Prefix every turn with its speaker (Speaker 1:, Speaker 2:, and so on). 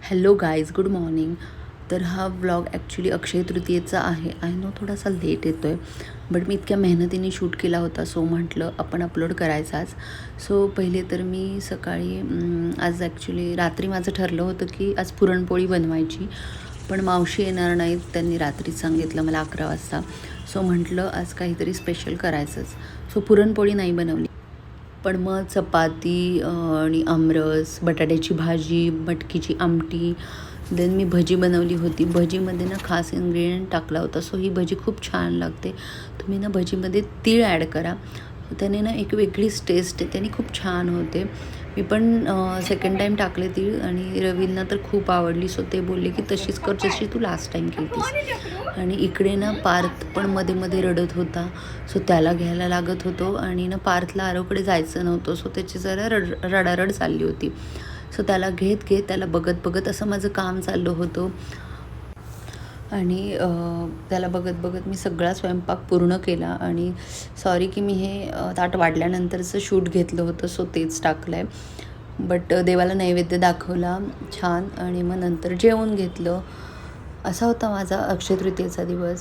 Speaker 1: Hello guys, good morning. तर हा vlog actually अक्षय तृतीयेचा आहे. आय नो थोडासा लेट येतो आहे, बट मी इतक्या मेहनतीने शूट केला होता, सो म्हटलं आपण अपलोड करायचाच. सो पहिले तर मी सकाळी आज ॲक्च्युली रात्री माझं ठरलं होतं की आज पुरणपोळी बनवायची, पण मावशी येणार नाहीत. त्यांनी रात्रीच सांगितलं मला 11 वाजता. सो म्हटलं आज काहीतरी स्पेशल करायचंच. सो पुरणपोळी नाही बनवली, पण मग चपाती आणि आमरस, बटाट्याची भाजी, मटकीची आमटी, देन मी भजी बनवली होती. भजीमध्ये ना खास इन्ग्रेडियंट टाकला होता, सो ही भजी खूप छान लागते. तुम्ही ना भजीमध्ये तीळ ॲड करा, त्याने ना एक वेगळीच टेस्ट आहे, त्याने खूप छान होते. मी पण सेकंड टाईम टाकले तीळ आणि रवींना तर खूप आवडली. सो ते बोलले की तशीच कर जशी तू लास्ट टाईम केलीस. आणि इकडे ना पार्थ पण मध्ये मध्ये रडत होता, सो त्याला घ्यायला लागत होतो. आणि ना पार्थला आरोकडे जायचं नव्हतं, सो त्याची जरा रडारड चालली होती. सो त्याला घेत घेत त्याला बघत बघत असं माझं काम चाललं होतं. आणि त्याला बघत बघत मी सगळा स्वयंपाक पूर्ण केला. आणि सॉरी की मी हे ताट वाढल्यानंतरचं शूट घेतलं होतं, सो तेच टाकलं आहे. बट देवाला नैवेद्य दाखवला छान आणि मग नंतर जेवण घेतलं. असा होता माझा अक्षय तृतीयेचा दिवस.